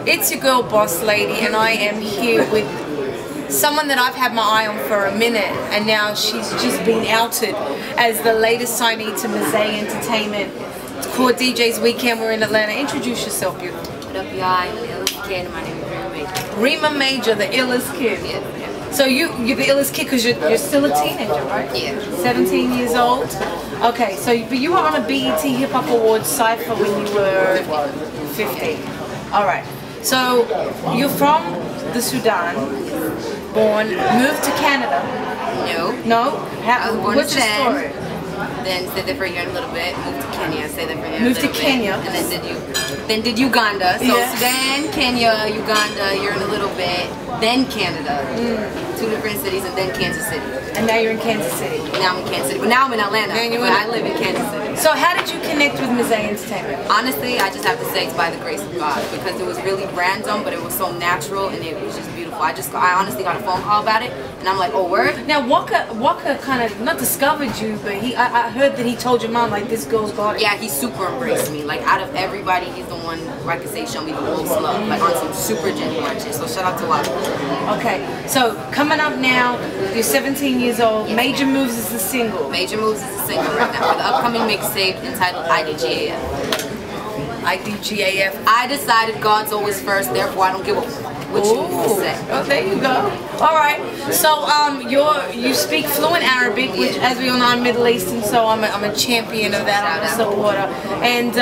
It's your girl, Boss Lady, and I am here with someone that I've had my eye on for a minute, and now she's just been outed as the latest signee to Mizay Entertainment. It's called DJ's Weekend. We're in Atlanta. Introduce yourself, beautiful. What up, y'all? I'm the illest kid, and my name is Reema Major. Reema Major, the illest kid. Yeah. So you're the illest kid because you're still a teenager, right? Yeah. 17 years old. Okay, so but you were on a BET Hip Hop Awards cypher when you were 15. All right. So you're from the Sudan, born, moved to Canada. No. No? I was born in What's your Sudan. story? Then stayed there for a year and a little bit. Moved to Kenya. Stayed there for a year. Moved to Kenya. And then did Uganda. So Yeah. Sudan, Kenya, Uganda, year and a little bit. Then Canada. 2 different cities, and then Kansas City. And now you're in Kansas City. Now I'm in Kansas City. But now I'm in Atlanta. But I live in Kansas City. So how did you connect with Mizay Entertainment? Honestly, I just have to say it's by the grace of God, because it was really random, but it was so natural and it was just beautiful. I honestly got a phone call about it, and I'm like, oh, word? Now Walker kind of not discovered you, but I heard that he told your mom like this girl's got it. Yeah, he super embraced me. Like out of everybody, he's the one where I could say showed me the most love, like on some super genuine shit. So shout out to Walker. Okay, so coming up now, you're 17 years old. Yes, Major Moves is the single. Major Moves is a single right now for the upcoming mixtape entitled IDGAF. IDGAF. I decided God's always first, therefore I don't give a what you say. Oh, there you go. All right. So you speak fluent Arabic, which, as we all know, I'm Middle Eastern, so I'm a champion of that. I'm a supporter. And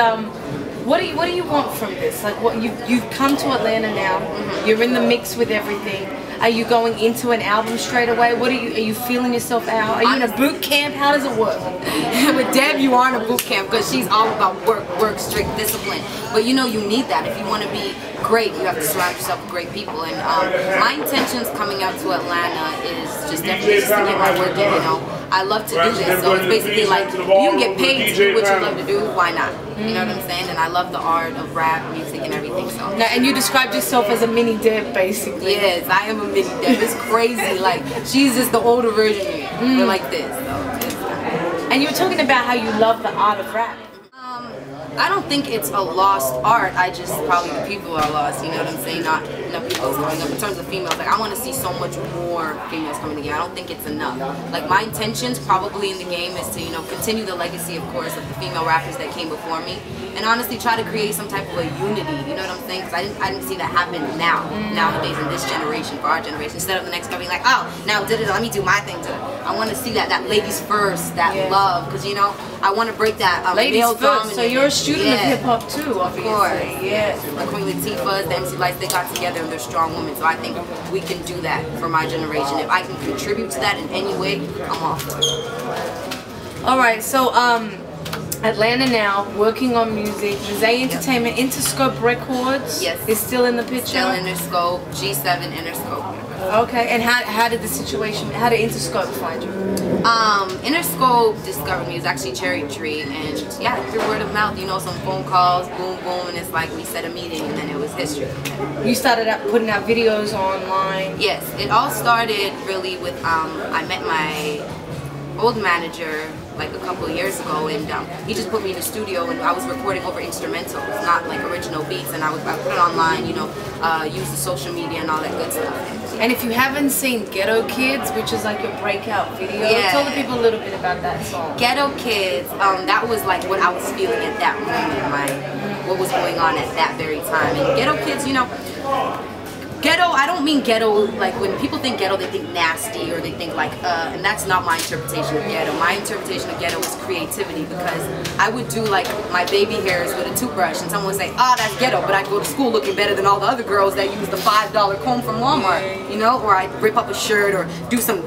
what do you want from this? Like, what you've come to Atlanta now. You're in the mix with everything. Are you going into an album straight away? Are you feeling yourself out? Are you in a boot camp? How does it work? With Deb, you are in a boot camp because she's all about work, strict discipline. But you know you need that. If you want to be great, you have to surround yourself with great people. And my intentions coming out to Atlanta is just definitely just to get my work in, you know. I love to do this, so it's basically like, if you can get paid to do what you love to do, why not? You know what I'm saying? And I love the art of rap, music, and everything. So. Now, and you described yourself as a mini Deb, basically. Yes, I am a mini Deb. It's crazy. Like, she's just the older version of me. We're like this. So and you were talking about how you love the art of rap. I don't think it's a lost art. I just probably the people are lost. You know what I'm saying? Not enough people coming up. In terms of females, like I want to see so much more females coming in the game. I don't think it's enough. Like my intentions probably in the game is to continue the legacy, of course, of the female rappers that came before me, and honestly try to create some type of a unity. You know what I'm saying? Because I didn't see that happen nowadays in this generation, for our generation. Instead of the next guy being like, oh, now let me do my thing to it. I want to see that ladies first, that love, because I want to break that ladies male first. So you're a student of hip hop too, obviously. Of course. Yes. The Queen Latifahs, the MC Lights, they got together and they're strong women. So I think we can do that for my generation. If I can contribute to that in any way, I'm all for it. All right. So Atlanta now, working on music. Mizay Entertainment, Interscope Records. Yes. Is still in the picture. Still Interscope, G7 Interscope. Okay, and how did Interscope find you? Interscope discovered me. It was actually Cherry Tree, and yeah, through word of mouth, some phone calls, boom, boom, and it's like we set a meeting, and then it was history. You started putting out videos online? Yes, it all started really with, I met my old manager like a couple of years ago, and he just put me in the studio, and I was recording over instrumentals, not like original beats, and I put it online, use the social media and all that good stuff. And if you haven't seen Ghetto Kids, which is like your breakout video, tell the people a little bit about that song. Ghetto Kids, that was like what I was feeling at that moment, what was going on at that very time. And Ghetto Kids, ghetto, I don't mean ghetto, like when people think ghetto, they think nasty or they think like, and that's not my interpretation of ghetto. My interpretation of ghetto is creativity, because I would do like my baby hairs with a toothbrush and someone would say, oh, that's ghetto, but I'd go to school looking better than all the other girls that use the $5 comb from Walmart, or I'd rip up a shirt or do some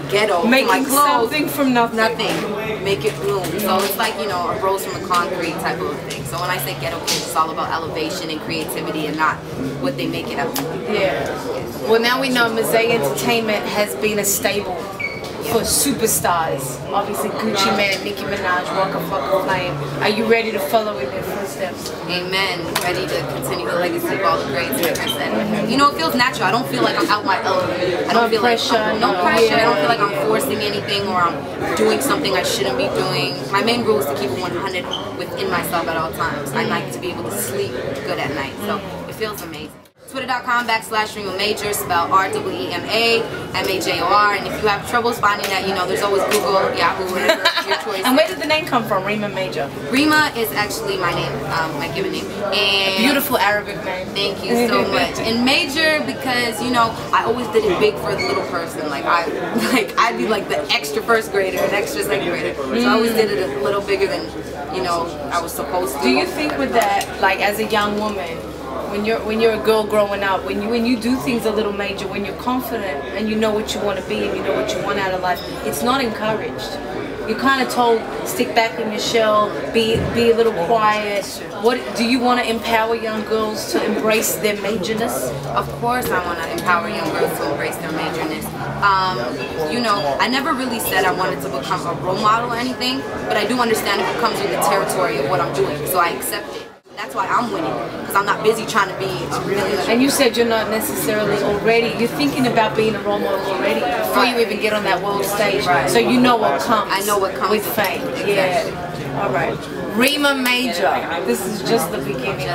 ghetto to my clothes. Something from nothing. Make it bloom. So it's like, a rose from a concrete type of thing. So when I say Ghetto Kids, it's all about elevation and creativity and not what they make it up to be. Yeah. Well, now we know Mizay Entertainment has been a stable for superstars. Obviously, Gucci Mane, Nicki Minaj, Waka Flocka Flame. Are you ready to follow in their footsteps? Amen. Ready to continue the legacy of all the greats, like I said. It feels natural. I don't feel like I'm out my element. I don't feel pressure, like no pressure. I don't feel like I'm forcing anything or I'm doing something I shouldn't be doing. My main rule is to keep it 100 within myself at all times. I like to be able to sleep good at night. So if feels amazing. Twitter.com/Reema Major, spelled REEMA Major. And if you have troubles finding that, you know, there's always Google, Yahoo, whatever your choice. And where did the name come from, Reema Major? Reema is actually my name, my given name. And beautiful Arabic name. Thank you so much. And Major because, you know, I always did it big for the little person. Like I'd be like the extra first grader, an extra second grader. So I always did it a little bigger than, you know, I was supposed to. Do you think with that, like as a young woman, when you're a girl growing up, when you do things a little major, when you're confident and you know what you want to be and you know what you want out of life, it's not encouraged. You're kind of told, stick back in your shell, be a little quiet. What do you want to empower young girls to embrace their majorness? Of course I want to empower young girls to embrace their majorness. You know, I never really said I wanted to become a role model or anything, but I do understand if it comes with the territory of what I'm doing, so I accept it. That's why I'm winning, because I'm not busy trying to be a millionaire. And you said you're not necessarily already, you're thinking about being a role model already before you even get on that world stage. Right. So you know what comes. I know what comes with fame. Exactly. Yeah. All right. Reema Major. This is just the beginning.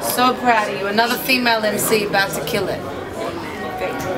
So proud of you. Another female MC about to kill it.